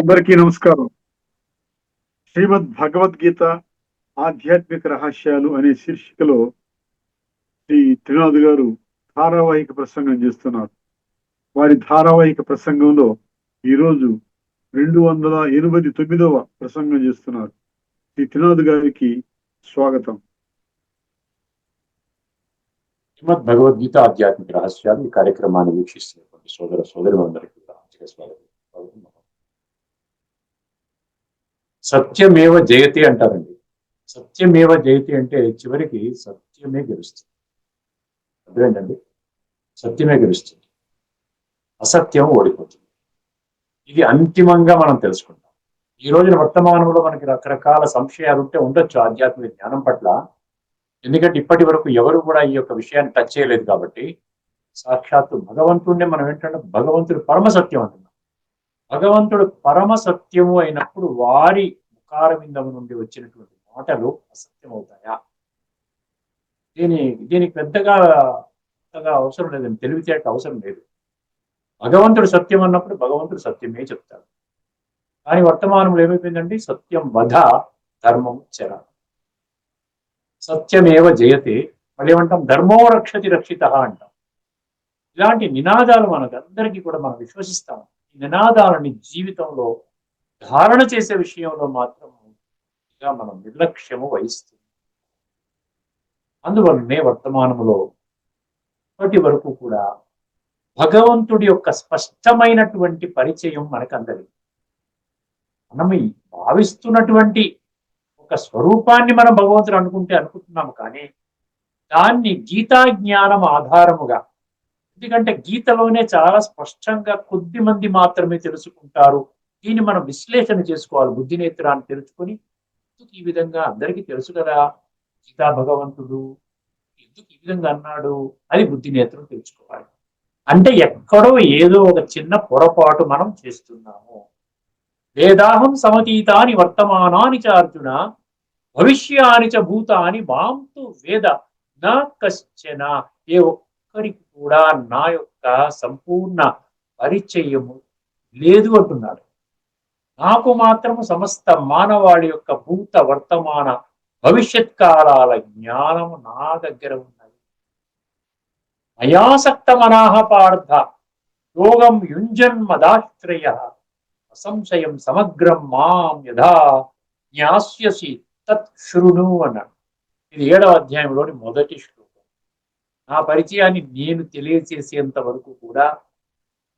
అందరికీ నమస్కారం. శ్రీమద్ భగవద్గీత ఆధ్యాత్మిక రహస్యాలు అనే శీర్షికలో శ్రీ త్రినాథ్ గారు ధారావాహిక ప్రసంగం చేస్తున్నారు. వారి ధారావాహిక ప్రసంగంలో ఈరోజు 289వ ప్రసంగం చేస్తున్నారు. శ్రీ త్రినాథ్ గారికి స్వాగతం. శ్రీమద్ భగవద్గీత ఆధ్యాత్మిక రహస్యాలు ఈ కార్యక్రమాన్ని వీక్షిస్తున్నటువంటి సోదర సోదరులందరికీ స్వాగతం. సత్యమేవ జయతి అంటారండి. సత్యమేవ జయతి అంటే చివరికి సత్యమే గెలుస్తుంది. అర్థమైందండి? సత్యమే గెలుస్తుంది, అసత్యం ఓడిపోతుంది. ఇది అంతిమంగా మనం తెలుసుకుంటాం. ఈ రోజున వర్తమానంలో మనకి రకరకాల సంశయాలు ఉంటే ఉండొచ్చు ఆధ్యాత్మిక జ్ఞానం పట్ల. ఎందుకంటే ఇప్పటి వరకు ఎవరు కూడా ఈ యొక్క విషయాన్ని టచ్ చేయలేదు కాబట్టి. సాక్షాత్తు భగవంతుడినే మనం ఏంటంటే భగవంతుడు పరమసత్యం అంటున్నాం. భగవంతుడు పరమ సత్యము అయినప్పుడు వారి ముఖారవిందము నుండి వచ్చినటువంటి మాటలు అసత్యం అవుతాయా? దీనికి పెద్దగా అవసరం లేదండి, తెలివితేట అవసరం లేదు. భగవంతుడు సత్యం అన్నప్పుడు భగవంతుడు సత్యమే చెప్తాడు. కానీ వర్తమానంలో ఏమైపోయిందండి? సత్యం వధ ధర్మం చర, సత్యమేవ జయతే. మళ్ళీ ఏమంటాం? ధర్మో రక్షతి రక్షిత అంటాం. ఇలాంటి నినాదాలు మనకందరికీ కూడా మనం విశ్వసిస్తాం. ఈ నినాదాలని జీవితంలో ధారణ చేసే విషయంలో మాత్రం మనం నిర్లక్ష్యము వహిస్తుంది. అందువల్లనే వర్తమానంలో ఇప్పటి వరకు కూడా భగవంతుడి యొక్క స్పష్టమైనటువంటి పరిచయం మనకందరికీ. మనం భావిస్తున్నటువంటి ఒక స్వరూపాన్ని మనం భగవంతుడు అనుకుంటున్నాము, కానీ దాన్ని గీతా జ్ఞానం ఆధారముగా, ఎందుకంటే గీతలోనే చాలా స్పష్టంగా కొద్ది మంది మాత్రమే తెలుసుకుంటారు. దీన్ని మనం విశ్లేషణ చేసుకోవాలి. బుద్ధి నేత్రాన్ని తెలుసుకొని ఎందుకు ఈ విధంగా, అందరికీ తెలుసు కదా గీతా భగవంతుడు ఎందుకు ఈ విధంగా అన్నాడు, అది బుద్ధి నేత్రం తెలుసుకోవాలి. అంటే ఎక్కడో ఏదో ఒక చిన్న పొరపాటు మనం చేస్తున్నాము. వేదాహం సమతీతాని వర్తమానాని చ అర్జున భవిష్యాని చ భూతాని మాం తు వేద నా కశ్చన. ఏ ఒక్కరికి కూడా నా యొక్క సంపూర్ణ పరిచయము లేదు అంటున్నాడు. నాకు మాత్రము సమస్త మానవాళి యొక్క భూత వర్తమాన భవిష్యత్ కాలాల జ్ఞానము నా దగ్గర ఉన్నది. మయాసక్త మనాహ పార్థ యోగం యుంజన్మదాశ్రయ అసంశయం సమగ్రం మాం యథా జ్ఞాస్యసి తత్ శృణు అన్నాడు. ఇది 7వ అధ్యాయంలోని మొదటి శ్లోకం. నా పరిచయాన్ని నేను తెలియచేసేంత వరకు కూడా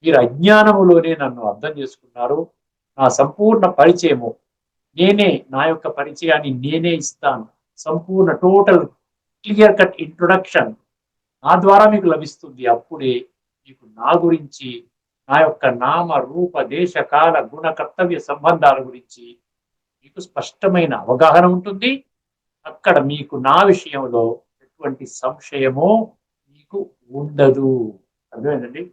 మీరు అజ్ఞానములోనే నన్ను అర్థం చేసుకున్నారు. నా సంపూర్ణ పరిచయము నేనే, నా యొక్క పరిచయాన్ని నేనే ఇస్తాను. సంపూర్ణ టోటల్ క్లియర్ కట్ ఇంట్రొడక్షన్ నా ద్వారా మీకు లభిస్తుంది. అప్పుడే మీకు నా గురించి, నా యొక్క నామ రూప దేశ కాల గుణ కర్తవ్య సంబంధాల గురించి మీకు స్పష్టమైన అవగాహన ఉంటుంది. అక్కడ మీకు నా విషయంలో ఎటువంటి సంశయమో మీకు ఉండదు. అర్థమైందండి?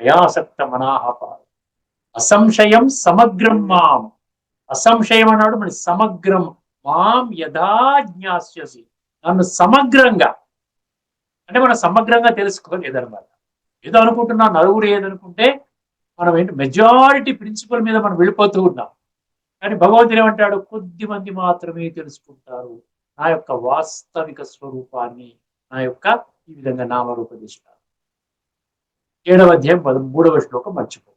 మయాసక్త మనాహప అసంశయం సమగ్రం మాం. అసంశయం అన్నాడు, మరి సమగ్రం మాం యథా జ్ఞాస్యసి. నన్ను సమగ్రంగా అంటే మనం సమగ్రంగా తెలుసుకోలేదన్నమాట. ఏదో అనుకుంటున్నా, నలుగురు ఏదనుకుంటే మనం ఏంటి మెజారిటీ ప్రిన్సిపల్ మీద మనం వెళ్ళిపోతూ ఉన్నాం. కానీ భగవంతుడు ఏమంటాడు? కొద్ది మంది మాత్రమే తెలుసుకుంటారు నా యొక్క వాస్తవిక స్వరూపాన్ని, నా యొక్క ఈ విధంగా నామరూపదిష్టాలు. 7వ అధ్యాయం 13వ శ్లోకం మర్చిపో.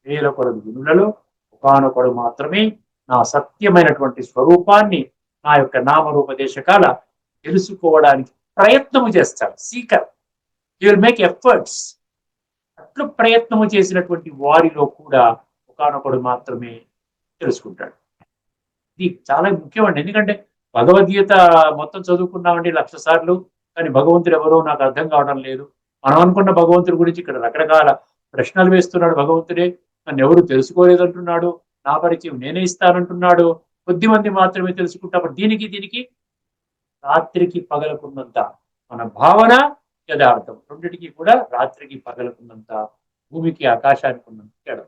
వేల కొలది గుణులలో ఒకానొకడు మాత్రమే నా సత్యమైనటువంటి స్వరూపాన్ని, నా యొక్క నామరూపదేశకాల తెలుసుకోవడానికి ప్రయత్నము చేస్తాడు. Seeker, he will make efforts. అట్లు ప్రయత్నము చేసినటువంటి వారిలో కూడా ఒకానొకడు మాత్రమే తెలుసుకుంటాడు. ఇది చాలా ముఖ్యమండి. ఎందుకంటే భగవద్గీత మొత్తం చదువుకున్నామండి 1,00,000 సార్లు, కానీ భగవంతుడు ఎవరో నాకు అర్థం కావడం లేదు. మనం అనుకున్న భగవంతుడి గురించి ఇక్కడ రకరకాల ప్రశ్నలు వేస్తున్నాడు. భగవంతుడే నన్ను ఎవరు తెలుసుకోలేదంటున్నాడు, నా పరిచయం నేనే ఇస్తానంటున్నాడు, కొద్ది మంది మాత్రమే తెలుసుకుంటాం. దీనికి రాత్రికి పగలకున్నంత మన భావన యథార్థం. రెండిటికి కూడా రాత్రికి పగలకున్నంత, భూమికి ఆకాశానికి ఉన్నంత తేడా.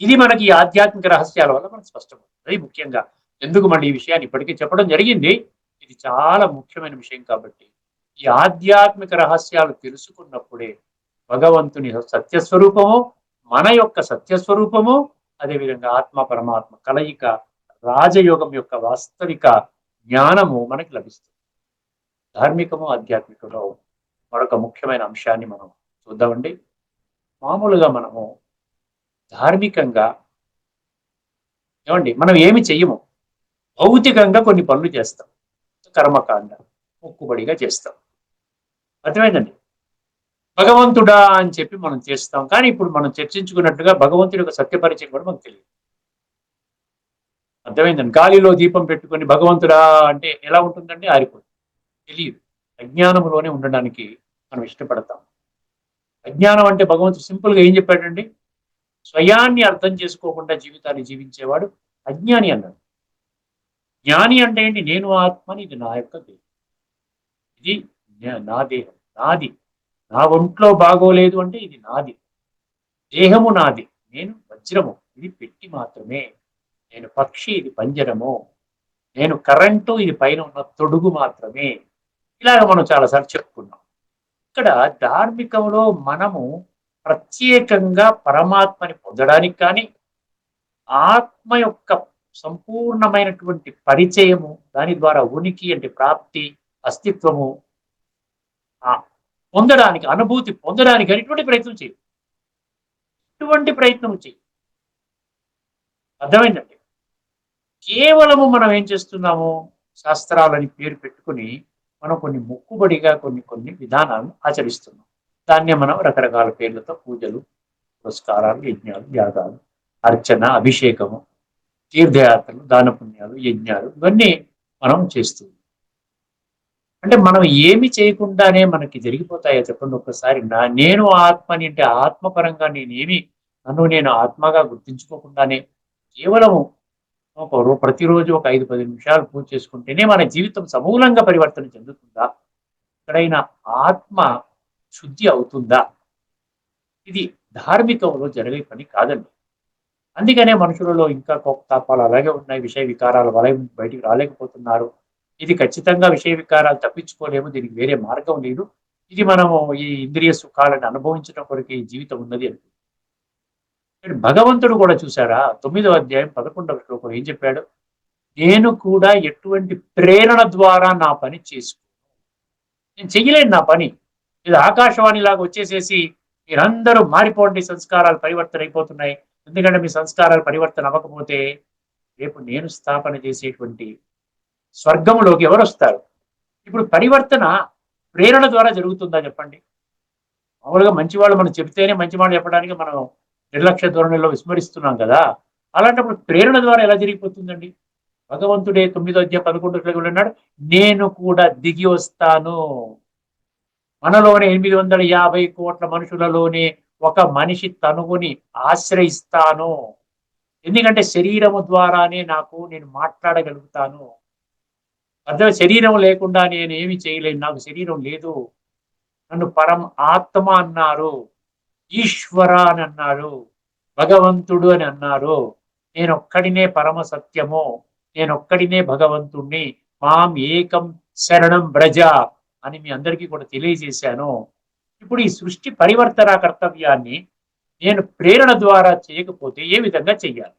ఇది మనకి ఆధ్యాత్మిక రహస్యాల వల్ల మనకు స్పష్టమవుతుంది. ముఖ్యంగా ఎందుకు మళ్ళీ ఈ విషయాన్ని ఇప్పటికీ చెప్పడం జరిగింది, ఇది చాలా ముఖ్యమైన విషయం కాబట్టి. ఈ ఆధ్యాత్మిక రహస్యాలు తెలుసుకున్నప్పుడే భగవంతుని సత్యస్వరూపము, మన యొక్క సత్యస్వరూపము, అదేవిధంగా ఆత్మ పరమాత్మ కలయిక, రాజయోగం యొక్క వాస్తవిక జ్ఞానము మనకి లభిస్తుంది. ధార్మికము ఆధ్యాత్మికలో మరొక ముఖ్యమైన అంశాన్ని మనం చూద్దామండి. మామూలుగా మనము ధార్మికంగా ఏమండి మనం ఏమి చెయ్యము, భౌతికంగా కొన్ని పనులు చేస్తాం, కర్మకాండ మొక్కుబడిగా చేస్తాం. అర్థమైందండి. భగవంతుడా అని చెప్పి మనం చేస్తాం, కానీ ఇప్పుడు మనం చర్చించుకున్నట్టుగా భగవంతుడి యొక్క సత్యపరిచయం కూడా మనకు తెలియదు. అర్థమైందండి. గాలిలో దీపం పెట్టుకొని భగవంతుడా అంటే ఎలా ఉంటుందండి? ఆరిపోతుంది, తెలియదు. అజ్ఞానంలోనే ఉండడానికి మనం ఇష్టపడతాం. అజ్ఞానం అంటే భగవంతుడు సింపుల్ గా ఏం చెప్పాడండి? స్వయాన్ని అర్థం చేసుకోకుండా జీవితాన్ని జీవించేవాడు అజ్ఞాని అన్నాడు. జ్ఞాని అంటే ఏంటి? నేను ఆత్మని, ఇది నా యొక్క దేహం, ఇది నా దేహం, నాది. నా ఒంట్లో బాగోలేదు అంటే ఇది నాది, దేహము నాది. నేను వజ్రము, ఇది పెట్టి మాత్రమే. నేను పక్షి, ఇది పంజరము. నేను కరెంటు, ఇది పైన ఉన్న తొడుగు మాత్రమే. ఇలాగ మనం చాలాసార్లు చెప్పుకున్నాం. ఇక్కడ ధార్మికంలో మనము ప్రత్యేకంగా పరమాత్మని పొందడానికి కానీ, ఆత్మ యొక్క సంపూర్ణమైనటువంటి పరిచయము, దాని ద్వారా ఉనికి అంటే ప్రాప్తి, అస్తిత్వము పొందడానికి, అనుభూతి పొందడానికి ఎటువంటి ప్రయత్నం చేయి, ఎటువంటి ప్రయత్నం చేయి. అర్థమైందండి. కేవలము మనం ఏం చేస్తున్నాము? శాస్త్రాలని పేరు పెట్టుకుని మనం కొన్ని మొక్కుబడిగా కొన్ని కొన్ని విధానాలను ఆచరిస్తున్నాం. దాన్నే మనం రకరకాల పేర్లతో పూజలు, పురస్కారాలు, యజ్ఞాలు, యాగాలు, అర్చన, అభిషేకము, తీర్థయాత్రలు, దాన పుణ్యాలు, యజ్ఞాలు, ఇవన్నీ మనం చేస్తున్నాం. అంటే మనం ఏమి చేయకుండానే మనకి జరిగిపోతాయో చెప్పండి ఒక్కసారి. నేను ఆత్మని అంటే ఆత్మపరంగా నన్ను నేను ఆత్మగా గుర్తించుకోకుండానే కేవలము ప్రతిరోజు ఒక 5-10 నిమిషాలు పూజ చేసుకుంటేనే మన జీవితం సమూలంగా పరివర్తన చెందుతుందా? ఎక్కడైనా ఆత్మ శుద్ధి అవుతుందా? ఇది ధార్మికంలో జరిగే పని కాదండి. అందుకనే మనుషులలో ఇంకా కోపతాపాలు అలాగే ఉన్నాయి, విషయ వికారాల వలయం బయటికి రాలేకపోతున్నారు. ఇది ఖచ్చితంగా విషయ వికారాలు తప్పించుకోలేము, దీనికి వేరే మార్గం లేదు. ఇది మనము ఈ ఇంద్రియ సుఖాలను అనుభవించడం కొరకు ఈ జీవితం ఉన్నది అని. భగవంతుడు కూడా చూసారా, 9వ అధ్యాయం 11వ శ్లోకం ఏం చెప్పాడు? నేను కూడా ఎటువంటి ప్రేరణ ద్వారా నా పని చేసుకో, నేను చెయ్యలేను నా పని. ఇది ఆకాశవాణి లాగా వచ్చేసేసి మీరందరూ మారిపోండి, సంస్కారాలు పరివర్తన అయిపోతున్నాయి. ఎందుకంటే మీ సంస్కారాలు పరివర్తన అవ్వకపోతే రేపు నేను స్థాపన చేసేటువంటి స్వర్గంలోకి ఎవరు వస్తారు? ఇప్పుడు పరివర్తన ప్రేరణ ద్వారా జరుగుతుందా చెప్పండి? మామూలుగా మంచివాళ్ళు మనం చెబితేనే మంచి మాట చెప్పడానికి మనం నిర్లక్ష్య ధోరణిలో విస్మరిస్తున్నాం కదా. అలాంటప్పుడు ప్రేరణ ద్వారా ఎలా జరిగిపోతుందండి? భగవంతుడే 9వ అధ్యాయం 11వ శ్లోకంలో అన్నాడు, నేను కూడా దిగి వస్తాను. మనలోనే 850 కోట్ల మనుషులలోనే ఒక మనిషి తనువుని ఆశ్రయిస్తాను. ఎందుకంటే శరీరము ద్వారానే నేను మాట్లాడగలుగుతాను. అర్థం, శరీరం లేకుండా నేను ఏమి చేయలేను, నాకు శరీరం లేదు. నన్ను పరం ఆత్మ అన్నారు, ఈశ్వర అని అన్నారు, భగవంతుడు అని అన్నారు. నేనొక్కడినే పరమ సత్యము, నేనొక్కడినే భగవంతుణ్ణి, మాం ఏకం శరణం బ్రజ అని మీ అందరికీ కూడా తెలియజేశాను. ఇప్పుడు ఈ సృష్టి పరివర్తన కర్తవ్యాన్ని నేను ప్రేరణ ద్వారా చేయకపోతే ఏ విధంగా చెయ్యాలి?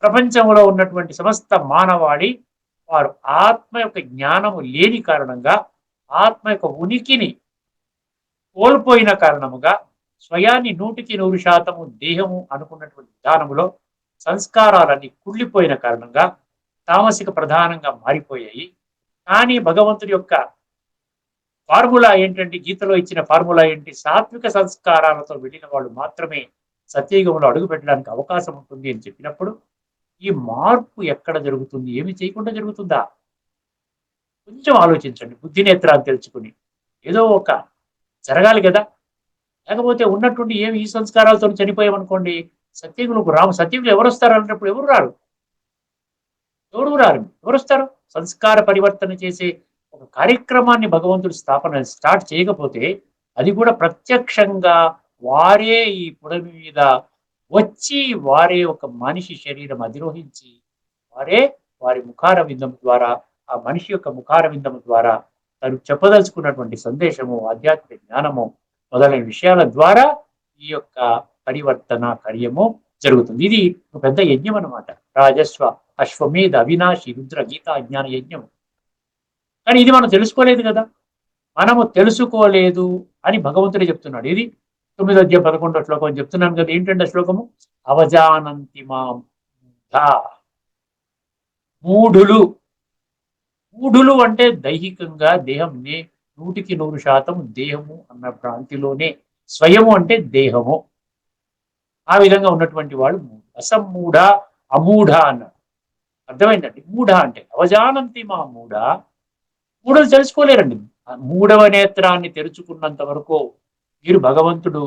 ప్రపంచంలో ఉన్నటువంటి సమస్త మానవాళి వారు ఆత్మ యొక్క జ్ఞానము లేని కారణంగా, ఆత్మ యొక్క ఉనికిని కోల్పోయిన కారణముగా, స్వయాన్ని 100% దేహము అనుకున్నటువంటి విధానములో సంస్కారాలన్నీ కుళ్ళిపోయిన కారణంగా తామసిక ప్రధానంగా మారిపోయాయి. కానీ భగవంతుడి యొక్క ఫార్ములా ఏంటంటే, గీతలో ఇచ్చిన ఫార్ములా ఏంటి? సాత్విక సంస్కారాలతో వెళ్ళిన వాళ్ళు మాత్రమే సత్యయుగంలో అడుగు పెట్టడానికి అవకాశం ఉంటుంది అని చెప్పినప్పుడు ఈ మార్పు ఎక్కడ జరుగుతుంది? ఏమి చేయకుండా జరుగుతుందా? కొంచెం ఆలోచించండి, బుద్ధి నేత్రాలు తెలుసుకుని. ఏదో ఒక జరగాలి కదా. లేకపోతే ఉన్నటువంటి ఏమి ఈ సంస్కారాలతో చనిపోయామనుకోండి, సత్యయుగులకు సత్యయుగులు ఎవరు వస్తారు అన్నప్పుడు ఎవరు రారు. ఎవరు వస్తారు? సంస్కార పరివర్తన చేసే ఒక కార్యక్రమాన్ని భగవంతుడు స్టార్ట్ చేయకపోతే, అది కూడా ప్రత్యక్షంగా వారే ఈ పుడమి మీద వచ్చి, వారే ఒక మనిషి శరీరం అధిరోహించి, వారి ముఖార విందం ద్వారా, ఆ మనిషి యొక్క ముఖార విందం ద్వారా తను చెప్పదలుచుకున్నటువంటి సందేశము, ఆధ్యాత్మిక జ్ఞానము మొదలైన విషయాల ద్వారా ఈ యొక్క పరివర్తన కార్యము జరుగుతుంది. ఇది ఒక పెద్ద యజ్ఞం అన్నమాట. రాజస్వ అశ్వమేధ అవినాశి రుద్ర గీత అజ్ఞాన యజ్ఞం. కానీ ఇది మనం తెలుసుకోలేదు కదా. మనము తెలుసుకోలేదు అని భగవంతుడే చెప్తున్నాడు. ఇది 9వ అధ్యాయం 11వ శ్లోకం అని చెప్తున్నాను కదా. ఏంటంటే శ్లోకము అవజానంతి మాం మూఢా. మూఢులు. మూఢులు అంటే దైహికంగా దేహం 100% దేహము అన్న ప్రాంతిలోనే, స్వయము అంటే దేహము, ఆ విధంగా ఉన్నటువంటి వాళ్ళు అసమ్మూఢ అమూఢ అన్నారు. అర్థమైందండి. మూఢ అంటే అవజానంతి మా మూఢ. మూఢలు తెలుసుకోలేరండి. మూఢవ నేత్రాన్ని తెరుచుకున్నంత వరకు మీరు భగవంతుడు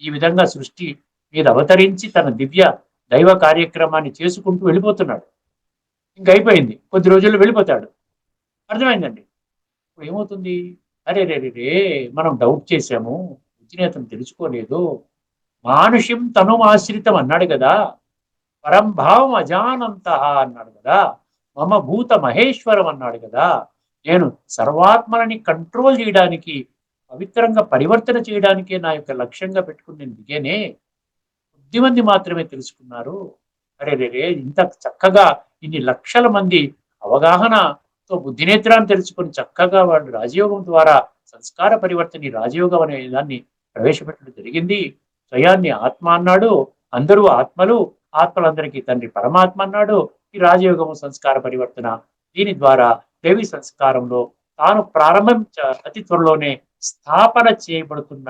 ఈ విధంగా సృష్టి మీద అవతరించి తన దివ్య దైవ కార్యక్రమాన్ని చేసుకుంటూ వెళ్ళిపోతున్నాడు. ఇంక అయిపోయింది, కొద్ది రోజుల్లో వెళ్ళిపోతాడు. అర్థమైందండి. ఇప్పుడు ఏమవుతుంది? అరే రే రే రే మనం డౌట్ చేశాము, విజ్ఞేతం తెలుసుకోలేదు. మానుష్యం తను ఆశ్రితం అన్నాడు కదా, పరంభావం అజానంత అన్నాడు కదా, మమ భూత మహేశ్వరం అన్నాడు కదా. నేను సర్వాత్మలని కంట్రోల్ చేయడానికి, పవిత్రంగా పరివర్తన చేయడానికే నా యొక్క లక్ష్యంగా పెట్టుకుని నేను దిగేనే. కొద్దిమంది మాత్రమే తెలుసుకున్నారు. అరే రే ఇంత చక్కగా ఇన్ని లక్షల మంది అవగాహనతో బుద్ధినేత్రాన్ని తెలుసుకొని చక్కగా వాళ్ళు రాజయోగం ద్వారా సంస్కార పరివర్తన రాజయోగం అనే దాన్ని ప్రవేశపెట్టడం జరిగింది. స్వయాన్ని ఆత్మ అన్నాడు, అందరూ ఆత్మలు, ఆత్మలందరికీ తండ్రి పరమాత్మ అన్నాడు. ఈ రాజయోగము సంస్కార పరివర్తన దీని ద్వారా దేవి సంస్కారంలో తాను ప్రారంభించ అతి త్వరలోనే స్థాపన చేయబడుతున్న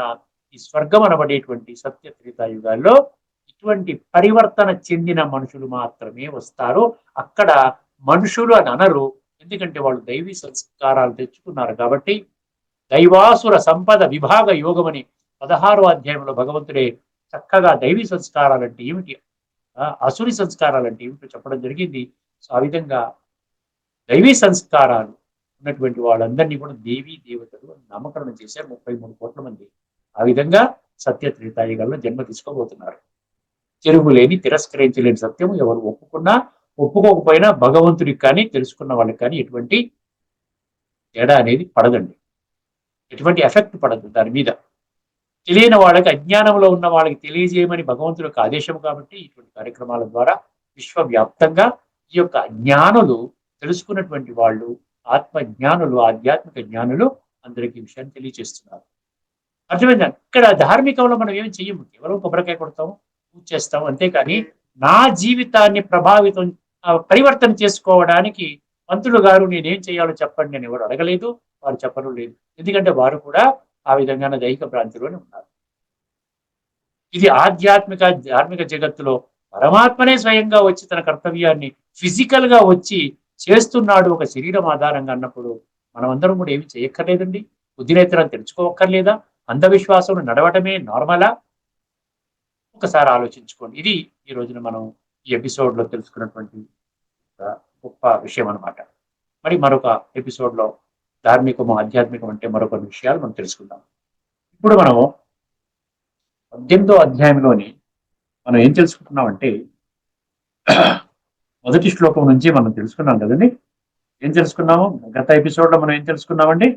ఈ స్వర్గం అనబడేటువంటి సత్య త్రేతాయుగాల్లో ఇటువంటి పరివర్తన చెందిన మనుషులు మాత్రమే వస్తారు. అక్కడ మనుషులు అని అనరు, ఎందుకంటే వాళ్ళు దైవీ సంస్కారాలు తెచ్చుకున్నారు కాబట్టి. దైవాసుర సంపద విభాగ యోగం అని 16వ అధ్యాయంలో భగవంతుడే చక్కగా దైవీ సంస్కారాలంటే ఏమిటి, అసురి సంస్కారాలంటే ఏమిటో చెప్పడం జరిగింది. సో ఆ విధంగా దైవీ సంస్కారాలు ఉన్నటువంటి వాళ్ళందరినీ కూడా దేవీ దేవతలు నామకరణం చేశారు 33 కోట్ల మంది. ఆ విధంగా సత్య త్రేతాయుగాల్లో జన్మ తీసుకోబోతున్నారు. తిరుగులేని తిరస్కరించలేని సత్యము ఎవరు ఒప్పుకున్నా ఒప్పుకోకపోయినా భగవంతుడికి కానీ తెలుసుకున్న వాళ్ళకి కానీ ఎటువంటి తేడా అనేది పడదండి, ఎటువంటి ఎఫెక్ట్ పడదు దాని మీద. తెలియని వాళ్ళకి, అజ్ఞానంలో ఉన్న వాళ్ళకి తెలియజేయమని భగవంతుడి యొక్క ఆదేశం కాబట్టి ఇటువంటి కార్యక్రమాల ద్వారా విశ్వవ్యాప్తంగా ఈ యొక్క జ్ఞానులు, తెలుసుకున్నటువంటి వాళ్ళు, ఆత్మ జ్ఞానులు, ఆధ్యాత్మిక జ్ఞానులు అందరికీ విషయాన్ని తెలియజేస్తున్నారు. అర్థమైందా? ఇక్కడ ధార్మికంలో మనం ఏమి చెయ్యము, కేవలం కొబ్బరికాయ కొడతాము, పూజ చేస్తాము, అంతేకాని నా జీవితాన్ని ప్రభావితం పరివర్తన చేసుకోవడానికి పంతులు గారు నేనేం చేయాలో చెప్పండి అని ఎవరు అడగలేదు, వారు చెప్పడం లేదు. ఎందుకంటే వారు కూడా ఆ విధంగా దైహిక భ్రాంతిలోనే ఉన్నారు. ఇది ఆధ్యాత్మిక ధార్మిక జగత్తులో పరమాత్మనే స్వయంగా వచ్చి తన కర్తవ్యాన్ని ఫిజికల్ గా వచ్చి చేస్తున్నాడు ఒక శరీరం ఆధారంగా అన్నప్పుడు మనమందరం కూడా ఏమి చేయక్కర్లేదండి. బుద్ధినేత్రాన్ని తెలుసుకోవక్కర్లేదా? అంధవిశ్వాసం నడవటమే నార్మలా? ఒకసారి ఆలోచించుకోండి. ఇది ఈ రోజున మనం ఈ ఎపిసోడ్ లో తెలుసుకున్నటువంటి గొప్ప విషయం అనమాట. మరి మరొక ఎపిసోడ్ లో ధార్మికము ఆధ్యాత్మికం అంటే మరొక విషయాలు మనం తెలుసుకుందాం. ఇప్పుడు మనము 18వ అధ్యాయంలోని మనం ఏం తెలుసుకుంటున్నామంటే మొదటి శ్లోకం నుంచి మనం తెలుసుకున్నాం కదండి. ఏం తెలుసుకున్నాము? గత ఎపిసోడ్ లో మనం ఏం తెలుసుకున్నామండి?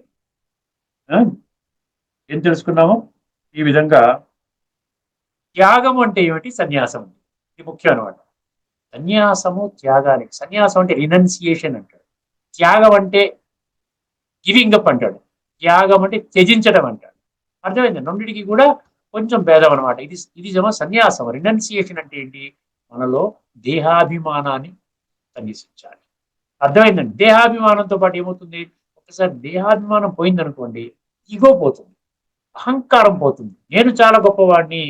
ఏం తెలుసుకున్నాము? ఈ విధంగా త్యాగం అంటే ఏమిటి, సన్యాసం ఇది ముఖ్యం అనమాట. సన్యాసము త్యాగానికి, సన్యాసం అంటే రినౌన్సియేషన్ అంటాడు, త్యాగం అంటే గివింగ్ అప్ అంటాడు, త్యాగం అంటే త్యజించడం అంటాడు. అర్థమైంది? రెండింటికి కూడా కొంచెం భేదం అనమాట. ఇది సన్యాసం. రినౌన్సియేషన్ అంటే ఏంటి? మనలో దేహాభిమానాన్ని సన్యసించాలి. అర్థమైందండి? దేహాభిమానంతో పాటు ఏమవుతుంది? ఒకసారి దేహాభిమానం పోయిందనుకోండి, ఈగో పోతుంది, అహంకారం పోతుంది. నేను చాలా గొప్పవాడిని,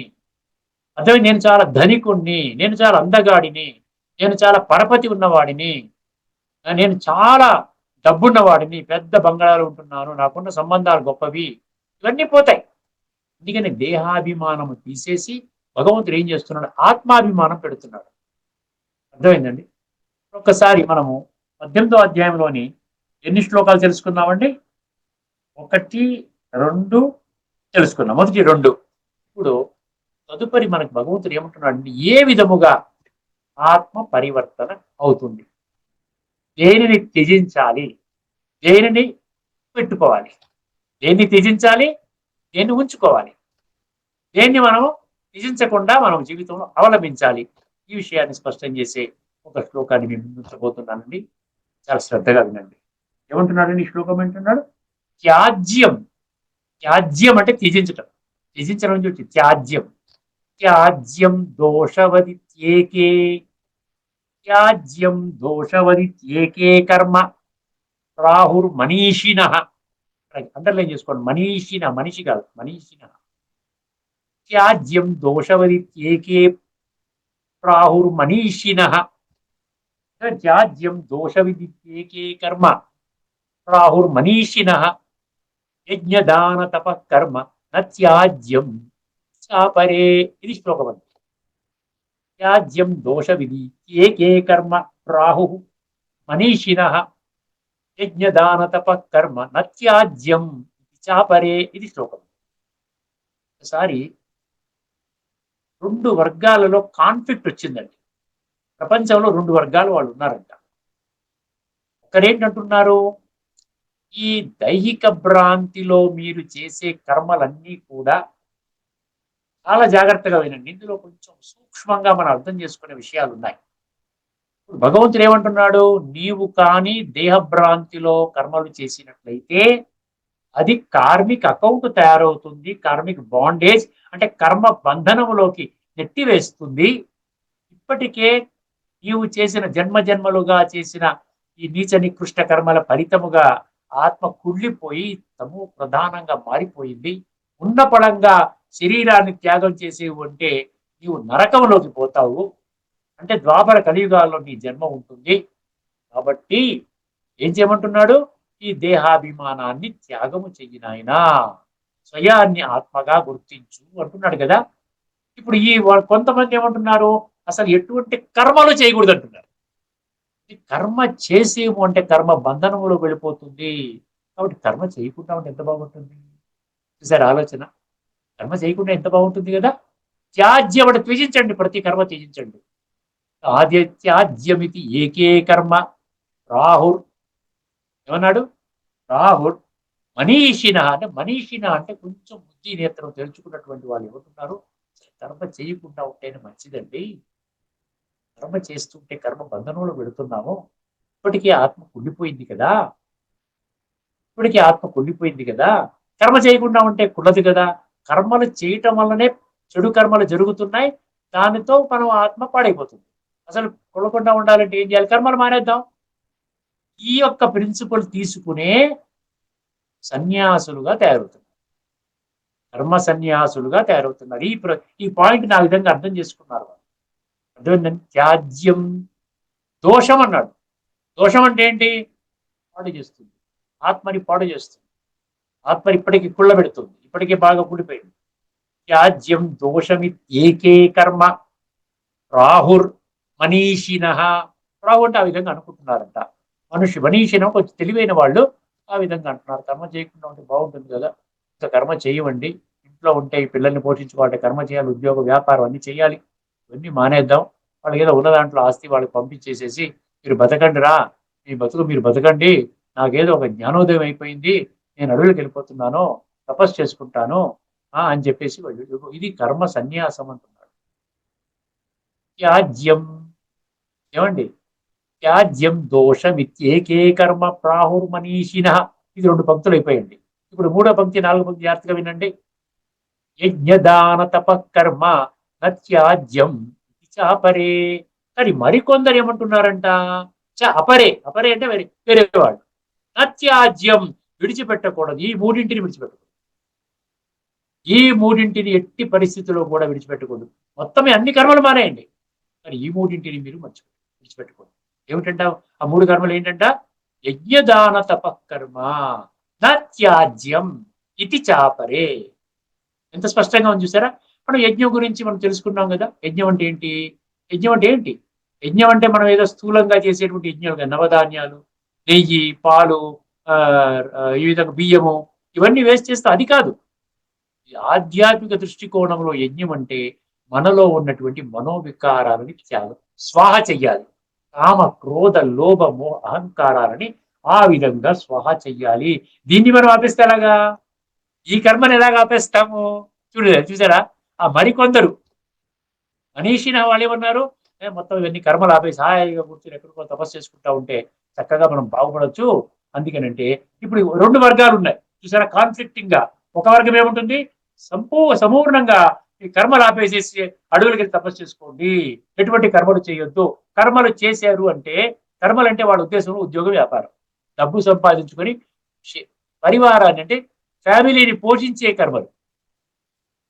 అర్థమైంది, నేను చాలా ధనికుణ్ణి, నేను చాలా అందగాడిని, నేను చాలా పరపతి ఉన్నవాడిని, నేను చాలా డబ్బున్నవాడిని, పెద్ద బంగాళాలు ఉంటున్నాను, నాకున్న సంబంధాలు గొప్పవి, ఇవన్నీ పోతాయి. అందుకని దేహాభిమానం తీసేసి భగవంతుడు ఏం చేస్తున్నాడు? ఆత్మాభిమానం పెడుతున్నాడు. అర్థమైందండి? ఒక్కసారి మనము 18వ అధ్యాయంలోని ఎన్ని శ్లోకాలు తెలుసుకున్నామండి? 1, 2 తెలుసుకున్నాం. మొదటి 2. ఇప్పుడు తదుపరి మనకు భగవంతుడు ఏమంటున్నాడు? ఏ విధముగా ఆత్మ పరివర్తన అవుతుంది, దేనిని త్యజించాలి, దేనిని పెట్టుకోవాలి, దేన్ని త్యజించాలి, దేన్ని ఉంచుకోవాలి, దేన్ని మనము త్యజించకుండా మనం జీవితంలో అవలంబించాలి. ఈ విషయాన్ని స్పష్టం చేసే ఒక శ్లోకాన్ని మేము ముందుంచబోతున్నానండి. చాలా శ్రద్ధగా వినండి. ఏమంటున్నాడండి ఈ శ్లోకం అంటున్నాడు? త్యాజ్యం. త్యాజ్యం అంటే త్యజించటం. త్యజించడం చూసి త్యాజ్యం. త్యాజ్యం దోషవదిత్యేకే. త్యాజ్యం దోషవదిత్యేకే కర్మ రాహుర్మనీషిణ. అండర్లైన్ చేసుకోండి. మనీషిణ, మనిషి కాదు, మనీషిణ. త్యాజ్యం దోషవదిత్యేకే ప్రాహుర్మనీషిణ. త్యాజ్యం దోషవిదిత్యేకే కర్మ ప్రాహుర్మనీషిణ. యజ్ఞదాన తప కర్మ నత్యాజ్యం చాపరే. ఇది శ్లోకం అండి. త్యాజ్యం దోషవిధి ఏకే కర్మ ప్రాహు మనీషిణ. యజ్ఞదాన తప కర్మ నత్యాజ్యం చాపరే. ఇది శ్లోకం. ఒకసారి రెండు వర్గాలలో కాన్ఫ్లిక్ట్ వచ్చిందండి. ప్రపంచంలో రెండు వర్గాల వాళ్ళు ఉన్నారంట. ఒకరేంటంటున్నారు, ఈ దైహిక భ్రాంతిలో మీరు చేసే కర్మలన్నీ కూడా చాలా జాగ్రత్తగా వినండి. ఇందులో కొంచెం సూక్ష్మంగా మనం అర్థం చేసుకునే విషయాలు ఉన్నాయి. భగవంతుడు ఏమంటున్నాడు, నీవు కానీ దేహభ్రాంతిలో కర్మలు చేసినట్లయితే అది కార్మిక్ అకౌంట్ తయారవుతుంది. కార్మిక్ బాండేజ్ అంటే కర్మ బంధనములోకి నెట్టివేస్తుంది. ఇప్పటికే నీవు చేసిన జన్మ జన్మలుగా చేసిన ఈ నీచ నికృష్ట కర్మల ఫలితముగా ఆత్మ కుళ్ళిపోయి తము ప్రధానంగా మారిపోయింది. ఉన్న పడంగా శరీరాన్ని త్యాగం చేసేవు అంటే నీవు నరకంలోకి పోతావు. అంటే ద్వాపర కలియుగాల్లో నీ జన్మ ఉంటుంది. కాబట్టి ఏం చేయమంటున్నాడు, ఈ దేహాభిమానాన్ని త్యాగము చెయ్యి నాయనా, స్వయాన్ని ఆత్మగా గుర్తించు అంటున్నాడు కదా. ఇప్పుడు ఈ కొంతమంది ఏమంటున్నారు, అసలు ఎటువంటి కర్మలు చేయకూడదు అంటున్నారు. కర్మ చేసేము అంటే కర్మ బంధనములో వెళ్ళిపోతుంది. కాబట్టి కర్మ చేయకుండా ఉంటే ఎంత బాగుంటుంది. చూసారు ఆలోచన? కర్మ చేయకుండా ఎంత బాగుంటుంది కదా. త్యాజ్యం అంటే త్యజించండి, ప్రతి కర్మ త్యజించండి. ఆద్య త్యాజ్యమితి ఏకే కర్మ రాహుర్. ఏమన్నాడు? రాహుర్ మనీషిణ. అంటే మనీషిణ అంటే కొంచెం బుద్ధి నేత్రం తెలుసుకున్నటువంటి వాళ్ళు ఏమంటున్నారు, కర్మ చేయకుండా ఉంటేనే మంచిదండి. కర్మ చేస్తుంటే కర్మ బంధనంలో పెడుతున్నాము. ఇప్పటికీ ఆత్మ కుళ్ళిపోయింది కదా. ఇప్పటికీ ఆత్మ కుళ్ళిపోయింది కదా. కర్మ చేయకుండా ఉంటే కుళ్ళదు కదా. కర్మలు చేయటం వల్లనే చెడు కర్మలు జరుగుతున్నాయి. దానితో మనం ఆత్మ పాడైపోతుంది. అసలు కుళ్ళకుండా ఉండాలంటే ఏం చేయాలి? కర్మలు మానేద్దాం. ఈ యొక్క ప్రిన్సిపల్ తీసుకునే సన్యాసులుగా తయారవుతున్నారు. కర్మ సన్యాసులుగా తయారవుతున్నారు. ఈ పాయింట్ నా విధంగా అర్థం చేసుకున్నారు. అర్థమైందండి? త్యాజ్యం దోషం అన్నాడు. దోషం అంటే ఏంటి? పాడు చేస్తుంది, ఆత్మని పాడు చేస్తుంది. ఆత్మని ఇప్పటికీ కుళ్ళబెడుతుంది, ఇప్పటికే బాగా కుళ్ళిపోయింది. త్యాజ్యం దోషమి ఏకే కర్మ రాహుర్ మనీషిణ. రాహు అంటే ఆ విధంగా అనుకుంటున్నారంట. మనీషిన కొంచెం తెలివైన వాళ్ళు ఆ విధంగా అంటున్నారు. కర్మ చేయకుండా ఉంటే బాగుంటుంది కదా. ఇంకా కర్మ చేయమండి. ఇంట్లో ఉంటే ఈ పిల్లల్ని పోషించుకోవాలంటే కర్మ చేయాలి, ఉద్యోగ వ్యాపారం అన్ని చేయాలి. ఇవన్నీ మానేద్దాం. వాళ్ళకి ఏదో ఉన్న దాంట్లో ఆస్తి వాళ్ళకి పంపించేసేసి మీరు బతకండి రా, మీ బతుకు మీరు బతకండి, నాకేదో ఒక జ్ఞానోదయం అయిపోయింది, నేను అడవులకు వెళ్ళిపోతున్నాను, తపస్సు చేసుకుంటాను అని చెప్పేసి వాళ్ళు, ఇది కర్మ సన్యాసం అంటున్నాడు. త్యాజ్యం ఏమండి? త్యాజ్యం దోషమిత్యేకే కర్మ ప్రాహుర్మనీషిణ. ఇది రెండు పంక్తులు అయిపోయింది. ఇప్పుడు మూడో పంక్తి, నాలుగో పంక్తి జాగ్రత్తగా వినండి. యజ్ఞదాన తప కర్మ నత్యాజ్యం చాపరే. కానీ మరికొందరు ఏమంటున్నారంట, అపరే. అపరే అంటే వేరేవాడు. నత్యాజ్యం విడిచిపెట్టకూడదు. ఈ మూడింటిని విడిచిపెట్టకూడదు. ఈ మూడింటిని ఎట్టి పరిస్థితుల్లో కూడా విడిచిపెట్టకూడదు. మొత్తం అన్ని కర్మలు మానేయండి, కానీ ఈ మూడింటిని మీరు విడిచిపెట్టకూడదు. ఏమిటంట ఆ మూడు కర్మలు? ఏంటంట? యజ్ఞదాన తపకర్మ నత్యాజ్యం ఇది చాపరే. ఎంత స్పష్టంగా ఉంది చూసారా? మనం యజ్ఞం గురించి మనం తెలుసుకున్నాం కదా. యజ్ఞం అంటే ఏంటి? యజ్ఞం అంటే ఏంటి? యజ్ఞం అంటే మనం ఏదో స్థూలంగా చేసేటువంటి యజ్ఞం కదా. నవధాన్యాలు, నెయ్యి, పాలు, ఈ విధంగా బియ్యము, ఇవన్నీ వేస్ట్ చేస్తే అది కాదు. ఆధ్యాత్మిక దృష్టికోణంలో యజ్ఞం అంటే మనలో ఉన్నటువంటి మనోవికారాలని స్వాహ చెయ్యాలి. కామ, క్రోధ, లోభ, మోహ, అహంకారాలని ఆ విధంగా స్వాహ చెయ్యాలి. దీన్ని మనం ఆపేస్తే ఎలాగా? ఈ కర్మను ఎలాగ ఆపేస్తాము? చూసారా? ఆ మరికొందరు మనీషిన వాళ్ళు ఏమన్నారు, మొత్తం ఇవన్నీ కర్మలు ఆపేసి హాయిగా కూర్చొని ఎక్కడికో తపస్సు చేసుకుంటా ఉంటే చక్కగా మనం బాగుపడొచ్చు. అందుకనంటే ఇప్పుడు రెండు వర్గాలు ఉన్నాయి చూసారా, కాన్ఫ్లిక్టింగ్ గా. ఒక వర్గం ఏముంటుంది, సమూర్ణంగా ఈ కర్మలు ఆపేసేసి అడవులకి వెళ్ళి తపస్సు చేసుకోండి, ఎటువంటి కర్మలు చేయొద్దు. కర్మలు చేశారు అంటే, కర్మలు అంటే వాళ్ళ ఉద్దేశంలో ఉద్యోగం, వ్యాపారం, డబ్బు సంపాదించుకొని పరివారాన్ని అంటే ఫ్యామిలీని పోషించే కర్మలు.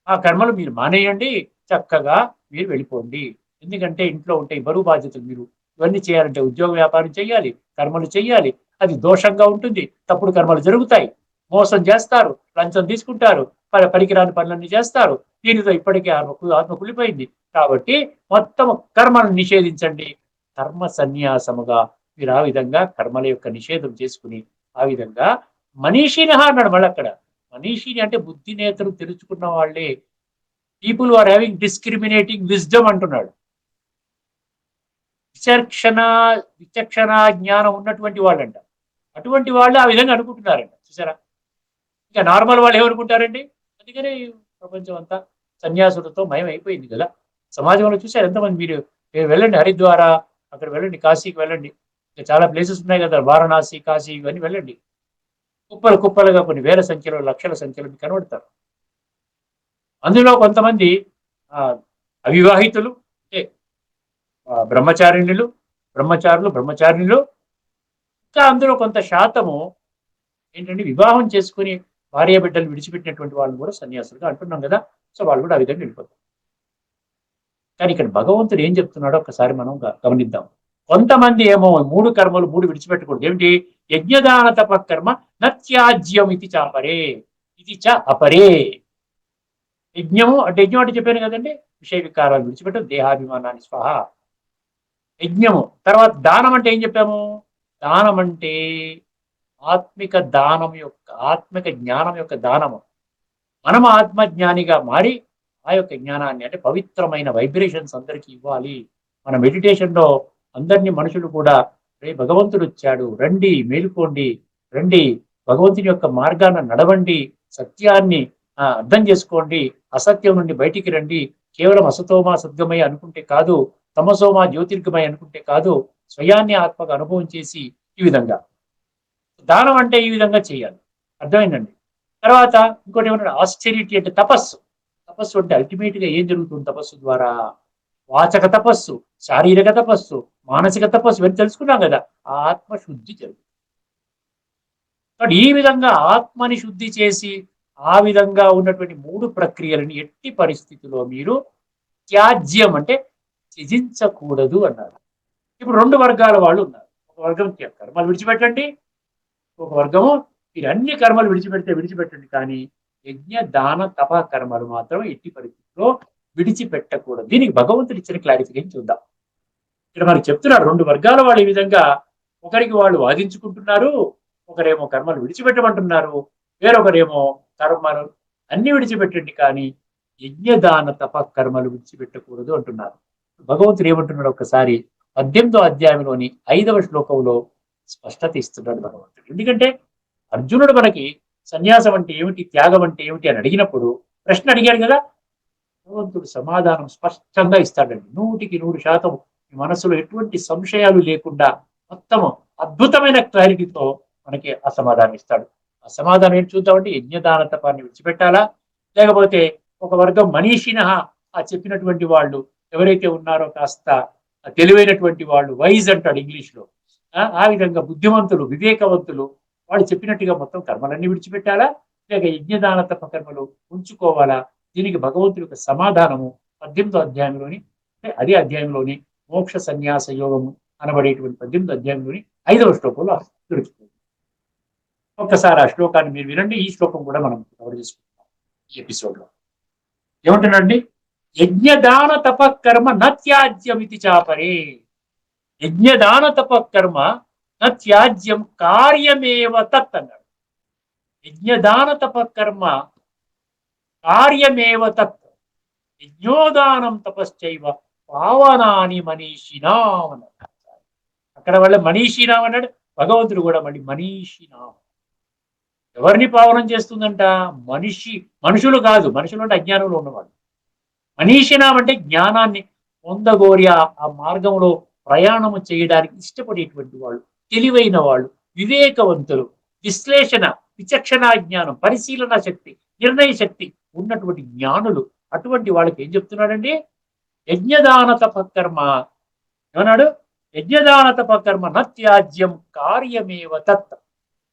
ఆ కర్మలు మీరు మానేయండి, చక్కగా మీరు వెళ్ళిపోండి. ఎందుకంటే ఇంట్లో ఉంటే బరువు బాధ్యతలు, మీరు ఇవన్నీ చేయాలంటే ఉద్యోగ వ్యాపారం చేయాలి, కర్మలు చేయాలి. అది దోషంగా ఉంటుంది, తప్పుడు కర్మలు జరుగుతాయి, మోసం చేస్తారు, లంచం తీసుకుంటారు, పనికిరాని పనులన్నీ చేస్తారు. దీనితో ఇప్పటికే ఆత్మ కులిపోయింది. కాబట్టి మొత్తం కర్మను నిషేధించండి. కర్మ సన్యాసముగా మీరు ఆ విధంగా కర్మల యొక్క నిషేధం చేసుకుని, ఆ విధంగా మనీషిన అన్నాడు. మళ్ళీ అక్కడ మనీషిని అంటే బుద్ధి నేతలు తెరుచుకున్న వాళ్ళే, people are having discriminating wisdom అంటున్నాడు. విచక్షణ విచక్షణ జ్ఞానం ఉన్నటువంటి వాళ్ళంట. అటువంటి వాళ్ళు ఆ విధంగా అనుకుంటున్నారంట. చూసారా, ఇంకా నార్మల్ వాళ్ళు ఏమనుకుంటారండి. అందుకనే ప్రపంచం అంతా సన్యాసులతో మయం అయిపోయింది కదా. సమాజంలో చూసారు ఎంతమంది. మీరు వెళ్ళండి హరిద్వార, అక్కడ వెళ్ళండి, కాశీకి వెళ్ళండి, ఇంకా చాలా ప్లేసెస్ ఉన్నాయి కదా, వారణాసి, కాశీ, ఇవన్నీ వెళ్ళండి. కుప్పలు కుప్పలుగా కొన్ని వేల సంఖ్యలో, లక్షల సంఖ్యలో మీకు కనబడతారు. అందులో కొంతమంది అవివాహితులు, అంటే బ్రహ్మచారులు, ఇంకా అందులో కొంత శాతము ఏంటంటే వివాహం చేసుకుని భార్య బిడ్డలు విడిచిపెట్టినటువంటి వాళ్ళు కూడా సన్యాసులుగా అంటున్నాం కదా. సో వాళ్ళు కూడా ఆ విధంగా వెళ్ళిపోతారు. కానీ ఇక్కడ భగవంతుడు ఏం చెప్తున్నాడో ఒక్కసారి మనం గమనిద్దాం. కొంతమంది ఏమో మూడు కర్మలు విడిచిపెట్టకూడదు. ఏమిటి? యజ్ఞదాన తప కర్మ నత్యాజ్యం ఇది చాపరే, ఇది చ అపరే. యజ్ఞం అంటే చెప్పాను కదండి, విషయ వికారాలు విడిచిపెట్టు, దేహాభిమానాన్ని స్వహ. యజ్ఞము తర్వాత దానం అంటే ఏం చెప్పాము? దానం అంటే ఆత్మిక జ్ఞానం యొక్క దానము. మనం ఆత్మజ్ఞానిగా మారి ఆ యొక్క జ్ఞానాన్ని అంటే పవిత్రమైన వైబ్రేషన్స్ అందరికీ ఇవ్వాలి. మన మెడిటేషన్లో అందరినీ మనుషులు కూడా, రే భగవంతుడు వచ్చాడు, రండి, మేలుకోండి, రండి, భగవంతుని యొక్క మార్గాన్ని నడవండి, సత్యాన్ని అర్థం చేసుకోండి, అసత్యం నుండి బయటికి రండి, కేవలం అసతోమా సద్గమయ అనుకుంటే కాదు, తమసోమా జ్యోతిర్గమయ అనుకుంటే కాదు, స్వయాన్ని ఆత్మగా అనుభవం చేసి ఈ విధంగా దానం అంటే ఈ విధంగా చేయాలి. అర్థమైందండి. తర్వాత ఇంకోటి ఏమన్నా, ఆస్టెరిటీ అంటే తపస్సు. తపస్సు అంటే అల్టిమేట్ గా ఏం జరుగుతుంది తపస్సు ద్వారా? వాచక తపస్సు, శారీరక తపస్సు, మానసిక తపస్సు, ఇవన్నీ తెలుసుకున్నాం కదా. ఆత్మశుద్ధి జరుగుతుంది. కాబట్టి ఈ విధంగా ఆత్మని శుద్ధి చేసి ఆ విధంగా ఉన్నటువంటి మూడు ప్రక్రియలని ఎట్టి పరిస్థితిలో మీరు త్యాజ్యం అంటే త్యజించకూడదు అన్నారు. ఇప్పుడు రెండు వర్గాల వాళ్ళు ఉన్నారు. ఒక వర్గం కర్మలు విడిచిపెట్టండి, ఒక వర్గము మీరు అన్ని కర్మలు విడిచిపెట్టండి, కానీ యజ్ఞ దాన తప కర్మలు మాత్రం ఎట్టి పరిస్థితిలో విడిచిపెట్టకూడదు. దీనికి భగవంతుడు ఇచ్చిన క్లారిఫికేషన్ చూద్దాం. ఇక్కడ మనకి చెప్తున్నారు రెండు వర్గాల వాళ్ళు ఈ విధంగా ఒకరికి వాళ్ళు వాదించుకుంటున్నారు. ఒకరేమో కర్మలు విడిచిపెట్టమంటున్నారు, వేరొకరేమో కర్మలు అన్ని విడిచిపెట్టండి కానీ యజ్ఞదాన తప కర్మలు విడిచిపెట్టకూడదు అంటున్నారు. భగవంతుడు ఏమంటున్నాడు ఒక్కసారి 18వ అధ్యాయంలోని 5వ శ్లోకంలో స్పష్టత ఇస్తున్నాడు భగవంతుడు. ఎందుకంటే అర్జునుడు మనకి సన్యాసం అంటే ఏమిటి, త్యాగం అంటే ఏమిటి అని అడిగినప్పుడు, ప్రశ్న అడిగాడు కదా, భగవంతుడు సమాధానం స్పష్టంగా ఇస్తాడండి. 100% మీ మనసులో ఎటువంటి సంశయాలు లేకుండా మొత్తం అద్భుతమైన క్లారిటీతో మనకి ఆ సమాధానం ఇస్తాడు. ఆ సమాధానం ఏంటి చూద్దామంటే, యజ్ఞదాన తపాన్ని విడిచిపెట్టాలా, లేకపోతే ఒక వర్గం మనీషిన ఆ చెప్పినటువంటి వాళ్ళు ఎవరైతే ఉన్నారో కాస్త తెలివైనటువంటి వాళ్ళు, వైజ్ అంటాడు ఇంగ్లీష్ లో, ఆ విధంగా బుద్ధిమంతులు, వివేకవంతులు, వాళ్ళు చెప్పినట్టుగా మొత్తం కర్మలన్నీ విడిచిపెట్టాలా, లేక యజ్ఞదాన తప కర్మలు ఉంచుకోవాలా? దీనికి భగవంతుడి యొక్క సమాధానము 18వ అధ్యాయంలోని, అదే అధ్యాయంలోని మోక్ష సన్యాస యోగము అనబడేటువంటి 18వ అధ్యాయంలోని 5వ శ్లోకంలో దొరుకుతుంది. ఒక్కసారి ఆ శ్లోకాన్ని మీరు వినండి. ఈ శ్లోకం కూడా మనం కవర్ చేసుకుంటాం ఈ ఎపిసోడ్ లో. ఏమంటున్నాడండి? యజ్ఞదాన తప కర్మ నత్యాజ్యం ఇది చాపరే. యజ్ఞదాన తప కర్మ నత్యాజ్యం కార్యమేవ తత్ అన్నాడు. యజ్ఞదాన తప కర్మ కార్యమేవ తత్, యజ్ఞోదానం తపశ్చైవ పావనాని మనీషినాం అన్నాడు. అక్కడ వాళ్ళ మనీషినాం అన్నాడు, భగవంతుడు కూడా మళ్ళీ మనీషినాం. ఎవరిని పావనం చేస్తుందంట? మనుషులు కాదు, మనుషులు అంటే అజ్ఞానంలో ఉన్నవాడు. మనీషినాం అంటే జ్ఞానాన్ని పొందగోరి ఆ మార్గంలో ప్రయాణము చేయడానికి ఇష్టపడేటువంటి వాళ్ళు, తెలివైన వాళ్ళు, వివేకవంతులు, విశ్లేషణ, విచక్షణ జ్ఞానం, పరిశీలన శక్తి, నిర్ణయ శక్తి ఉన్నటువంటి జ్ఞానులు, అటువంటి వాళ్ళకి ఏం చెప్తున్నాడండి? యజ్ఞదాన తపకర్మ ఏమన్నాడు? యజ్ఞదాన తపకర్మ నత్యాజ్యం కార్యమేవ తత్.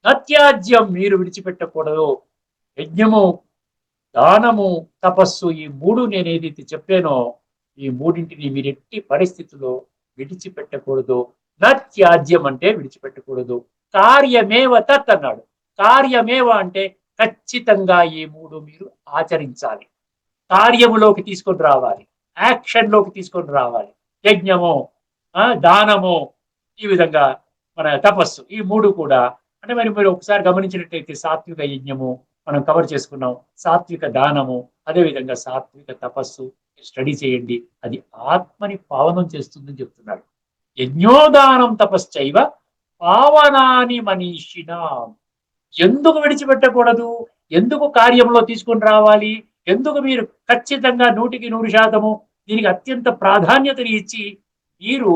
నత్యాజ్యం, మీరు విడిచిపెట్టకూడదు. యజ్ఞము, దానము, తపస్సు, ఈ మూడు నేను ఏదైతే చెప్పానో ఈ మూడింటిని మీరు ఎట్టి పరిస్థితుల్లో విడిచిపెట్టకూడదు. నత్యాజ్యం అంటే విడిచిపెట్టకూడదు. కార్యమేవ తత్ అన్నాడు. కార్యమేవ అంటే ఖచ్చితంగా ఈ మూడు మీరు ఆచరించాలి, కార్యములోకి తీసుకొని రావాలి, యాక్షన్ లోకి తీసుకొని రావాలి. యజ్ఞము, దానము, ఈ విధంగా మన తపస్సు, ఈ మూడు కూడా. అంటే మరి మీరు ఒకసారి గమనించినట్టయితే సాత్విక యజ్ఞము మనం కవర్ చేసుకున్నాం, సాత్విక దానము, అదేవిధంగా సాత్విక తపస్సు స్టడీ చేయండి, అది ఆత్మని పావనం చేస్తుందని చెప్తున్నాడు. యజ్ఞోదానం తపశ్చైవ పావనాని మనీషిణ. ఎందుకు విడిచిపెట్టకూడదు? ఎందుకు కార్యంలో తీసుకొని రావాలి? ఎందుకు మీరు ఖచ్చితంగా 100% దీనికి అత్యంత ప్రాధాన్యతని ఇచ్చి మీరు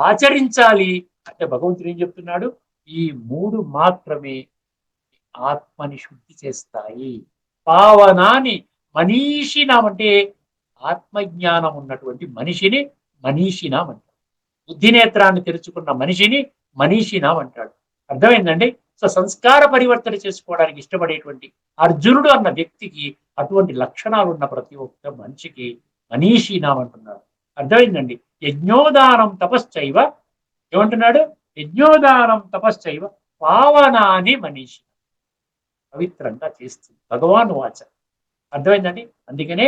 ఆచరించాలి అంటే భగవంతుడు ఏం చెప్తున్నాడు? ఈ మూడు మాత్రమే ఆత్మని శుద్ధి చేస్తాయి. పావనాని మనీషినాం అంటే ఆత్మజ్ఞానం ఉన్నటువంటి మనిషిని మనీషినాం అంటాడు. బుద్ధినేత్రాన్ని తెరుచుకున్న మనిషిని మనీషినాం అంటాడు. అర్థమైందండి? సో సంస్కార పరివర్తన చేసుకోవడానికి ఇష్టపడేటువంటి అర్జునుడు అన్న వ్యక్తికి అటువంటి లక్షణాలు ఉన్న ప్రతి ఒక్క మనిషికి మనీషినాం అంటున్నాడు. అర్థమైందండి? యజ్ఞోదానం తపశ్చైవ ఏమంటున్నాడు? యజ్ఞోదానం తపశ్చైవ పావనాని మనీషి, పవిత్రంగా చేస్తుంది భగవాన్ వాచ. అర్థమైందండి? అందుకనే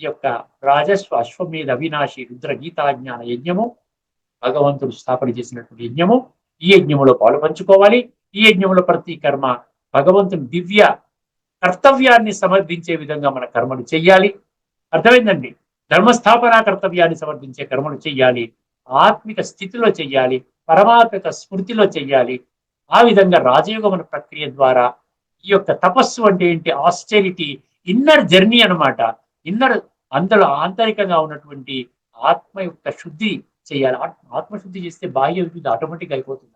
ఈ యొక్క రాజస్వ అశ్వమేధ అవినాశి రుద్ర గీతాజ్ఞాన యజ్ఞము భగవంతుడు స్థాపన చేసినటువంటి యజ్ఞము. ఈ యజ్ఞములో పాలు పంచుకోవాలి. ఈ యజ్ఞములో ప్రతి కర్మ భగవంతుని దివ్య కర్తవ్యాన్ని సమర్థించే విధంగా మన కర్మలు చెయ్యాలి. అర్థమైందండి? ధర్మస్థాపన కర్తవ్యాన్ని సమర్థించే కర్మలు చెయ్యాలి, ఆత్మిక స్థితిలో చెయ్యాలి, పరమాత్మిక స్మృతిలో చెయ్యాలి. ఆ విధంగా రాజయోగమన ప్రక్రియ ద్వారా ఈ యొక్క తపస్సు అంటే ఏంటి? ఆస్టెరిటీ, ఇన్నర్ జర్నీ అనమాట. ఇన్నర్, అందులో ఆంతరికంగా ఉన్నటువంటి ఆత్మ యొక్క శుద్ధి చేయాలి. ఆత్మశుద్ధి చేస్తే బాహ్య శుద్ధి ఆటోమేటిక్ అయిపోతుంది.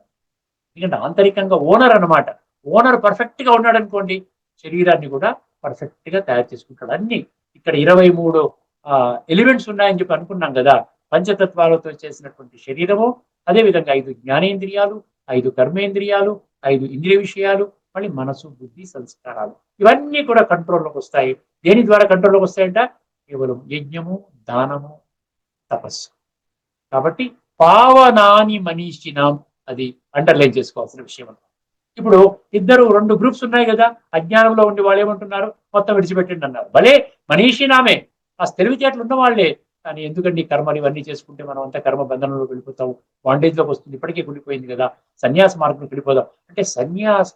ఎందుకంటే ఆంతరికంగా ఓనర్ అనమాట. ఓనర్ పర్ఫెక్ట్ గా ఉన్నాడు అనుకోండి, శరీరాన్ని కూడా పర్ఫెక్ట్ గా తయారు చేసుకుంటాడు. అన్ని ఇక్కడ 23 ఎలిమెంట్స్ ఉన్నాయని చెప్పి అనుకున్నాం కదా. పంచతత్వాలతో చేసినటువంటి శరీరము, అదేవిధంగా 5 జ్ఞానేంద్రియాలు, 5 కర్మేంద్రియాలు, 5 ఇంద్రియ విషయాలు, మళ్ళీ మనసు, బుద్ధి, సంస్కారాలు, ఇవన్నీ కూడా కంట్రోల్లోకి వస్తాయి. దేని ద్వారా కంట్రోల్లోకి వస్తాయంట? కేవలం యజ్ఞము, దానము, తపస్సు. కాబట్టి పావనాని మనీషినాం, అది అండర్లైన్ చేసుకోవాల్సిన విషయం అన్నమాట. ఇప్పుడు ఇద్దరు 2 గ్రూప్స్ ఉన్నాయి కదా. అజ్ఞానంలో ఉండి వాళ్ళు ఏమంటున్నారు? మొత్తం విడిచిపెట్టండి అన్నారు. భలే మనీషినామే, ఆ తెలివితేటలు ఉన్న వాళ్ళే. కానీ ఎందుకండి కర్మలు ఇవన్నీ చేసుకుంటే మనం అంతా కర్మ బంధనంలోకి వెళ్ళిపోతాం, బాండేజ్లోకి వస్తుంది, ఇప్పటికే కుడిపోయింది కదా, సన్యాస మార్గంలోకి వెళ్ళిపోదాం అంటే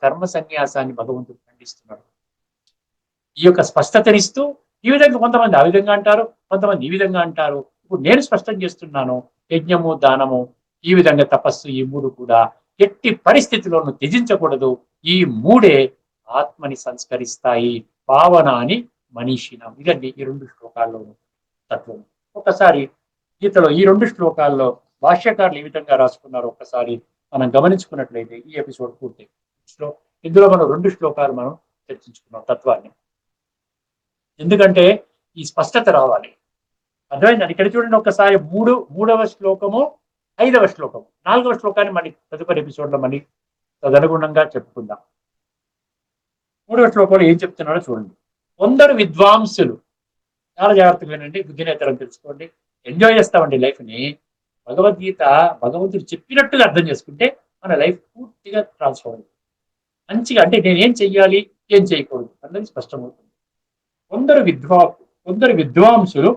కర్మ సన్యాసాన్ని భగవంతుడు ఖండిస్తున్నాడు. ఈ యొక్క స్పష్టతనిస్తూ ఈ విధంగా కొంతమంది ఆ విధంగా అంటారు, కొంతమంది ఈ విధంగా అంటారు. ఇప్పుడు నేను స్పష్టం చేస్తున్నాను, యజ్ఞము, దానము, ఈ విధంగా తపస్సు, ఈ మూడు కూడా ఎట్టి పరిస్థితిలోనూ త్యజించకూడదు. ఈ మూడే ఆత్మని సంస్కరిస్తాయి. పావన అని మనీషినం. ఇదండి ఈ 2 శ్లోకాల్లో తత్వం. ఒకసారి గీతలో ఈ 2 శ్లోకాల్లో భాష్యకారులు ఏ విధంగా రాసుకున్నారో ఒక్కసారి మనం గమనించుకున్నట్లయితే ఈ ఎపిసోడ్ పూర్తి. ఇందులో మనం 2 శ్లోకాలు మనం చర్చించుకున్నాం తత్వాన్ని. ఎందుకంటే ఈ స్పష్టత రావాలి. అర్థమైందండి? ఇక్కడ చూడండి ఒకసారి 3వ శ్లోకము, 5వ శ్లోకము, 4వ శ్లోకాన్ని మళ్ళీ తదుపరి ఎపిసోడ్ లో మళ్ళీ తదనుగుణంగా చెప్పుకుందాం. 3వ శ్లోకంలో ఏం చెప్తున్నాడో చూడండి. కొందరు విద్వాంసులు, చాలా జాగ్రత్తగా వినండి, బుద్ధినేతరం తెలుసుకోండి, ఎంజాయ్ చేస్తామండి లైఫ్ ని. భగవద్గీత భగవంతుడు చెప్పినట్టుగా అర్థం చేసుకుంటే మన లైఫ్ పూర్తిగా ట్రాన్స్ఫార్మ్ అవుతుంది. మంచిగా అంటే నేను ఏం చెయ్యాలి, ఏం చేయకూడదు అన్నది స్పష్టమవుతుంది. కొందరు విద్వాంసులు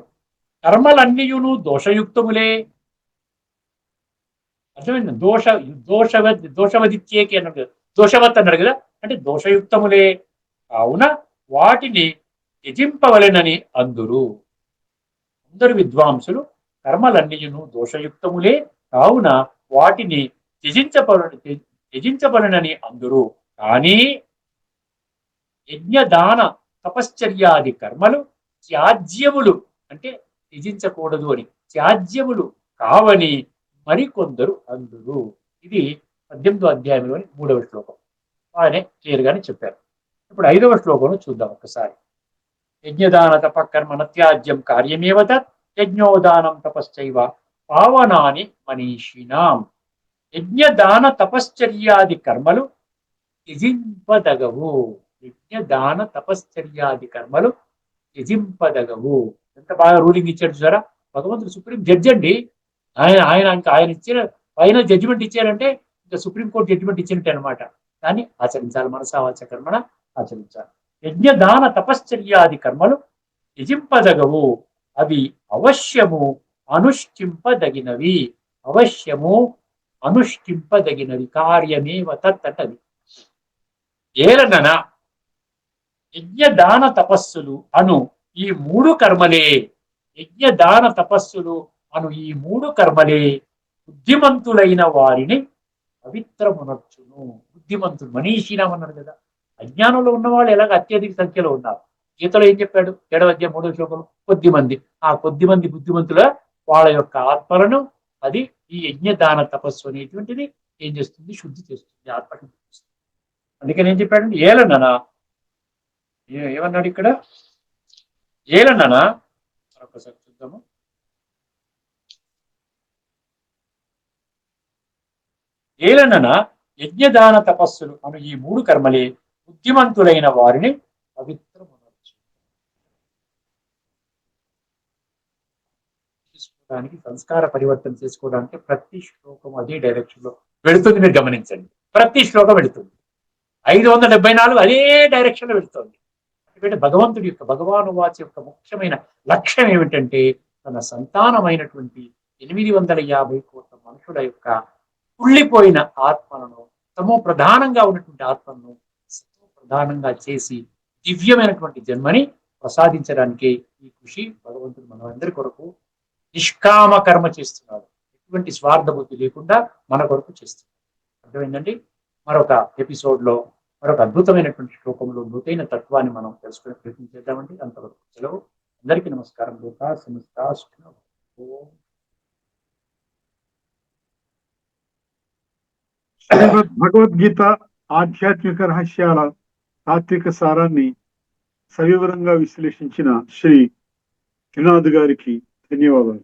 కర్మలన్నీయును దోషయుక్తములే. అర్థమైంది? దోషవదిత్యేకి అన్నారు కదా, దోషవత్ అన్నారు కదా, అంటే దోషయుక్తములే కావున వాటిని త్యజింపవలెనని అందురు. కొందరు విద్వాంసులు కర్మలన్నీయును దోషయుక్తములే కావున వాటిని త్యజించబలనని అందురు. కానీ యజ్ఞదాన తపశ్చర్యాది కర్మలు త్యాజ్యములు అంటే త్యజించకూడదు అని. త్యాజ్యములు కావని మరికొందరు అందురు. ఇది 18వ అధ్యాయంలోని 3వ శ్లోకం. ఆయనే క్లియర్ గానే చెప్పారు. ఇప్పుడు 5వ శ్లోకం చూద్దాం ఒక్కసారి. యజ్ఞదాన తప కర్మ నత్యాజ్యం కార్యమేవ తత్ యజ్ఞోదానం తపశ్చైవ పావనాని మనీషినాం. యజ్ఞదాన తపశ్చర్యాది కర్మలు త్యజింపదగవు. యజ్ఞదాన తపశ్చర్యాది కర్మలు త్యజింపదగవు. ఎంత బాగా రూలింగ్ ఇచ్చాడు చూసారా. భగవంతుడు సుప్రీం జడ్జి అండి. ఆయన ఇచ్చిన ఫైనల్ జడ్జిమెంట్ ఇచ్చారంటే ఇంకా సుప్రీంకోర్టు జడ్జిమెంట్ ఇచ్చినట్టు అనమాట. దాన్ని ఆచరించాలి. మనసా వాచ కర్మణ ఆచరించాలి. యజ్ఞదాన తపశ్చర్యాది కర్మలు త్యజింపదగవు. అవి అవశ్యము అనుష్ఠింపదగినవి. అవశ్యము అనుష్ఠింపదగినవి. కార్యమేవ తత్ అంటది. ఏలనన యజ్ఞదాన తపస్సులు అను ఈ 3 కర్మలే, యజ్ఞదాన తపస్సులు అను ఈ 3 కర్మలే బుద్ధిమంతులైన వారిని పవిత్రమునర్చును. బుద్ధిమంతులు మనీషీనం అన్నారు కదా. అజ్ఞానంలో ఉన్నవాళ్ళు ఎలాగ అత్యధిక సంఖ్యలో ఉన్నారు. గీతలో ఏం చెప్పాడు? 7వ అధ్యాయం 3వ శ్లోకంలో కొద్దిమంది. ఆ కొద్దిమంది బుద్ధిమంతుల వాళ్ళ యొక్క ఆత్మలను అది ఈ యజ్ఞదాన తపస్సు అనేటువంటిది ఏం చేస్తుంది? శుద్ధి చేస్తుంది, ఆత్మశుద్ధి చేస్తుంది. అందుకని ఏం చెప్పాడు? ఏలననా ఏమన్నాడు ఇక్కడ? ఏలననా మరొకసారి చూద్దాము. ఏలనన యజ్ఞదాన తపస్సులు అను ఈ 3 కర్మలే బుద్ధిమంతులైన వారిని పవిత్రమునర్చు. చేసుకోవడానికి, సంస్కార పరివర్తన చేసుకోవడానికి ప్రతి శ్లోకం అదే డైరెక్షన్ లో వెళుతుంది. మీరు గమనించండి, ప్రతి శ్లోకం వెళుతుంది. 574 అదే డైరెక్షన్ లో వెళుతుంది. ఎందుకంటే భగవంతుడి యొక్క భగవానువాచ యొక్క ముఖ్యమైన లక్ష్యం ఏమిటంటే తన సంతానమైనటువంటి 850 కోట్ల మనుషుల యొక్క కుళ్ళిపోయిన ఆత్మలను, తమో ప్రధానంగా ఉన్నటువంటి ఆత్మలను సతో ప్రధానంగా చేసి దివ్యమైనటువంటి జన్మని ప్రసాదించడానికి ఈ కృషి భగవంతుడు మనందరి కొరకు నిష్కామ కర్మ చేస్తున్నాడు. ఎటువంటి స్వార్థ బుద్ధి లేకుండా మన కొరకు చేస్తున్నాడు. అర్థమైందండి? మరొక ఎపిసోడ్ లో మరొక అద్భుతమైనటువంటి శ్లోకంలో లోతైన తత్వాన్ని మనం తెలుసుకునే ప్రయత్నం చేద్దామండి. అంతవరకు సెలవు. అందరికీ నమస్కారం. లోకా సమస్తా సుఖినో భవంతు. శ్రీమద్ భగవద్గీత ఆధ్యాత్మిక రహస్యాల తాత్విక సారాన్ని సవివరంగా విశ్లేషించిన శ్రీ త్రినాథ్ గారికి ధన్యవాదాలు.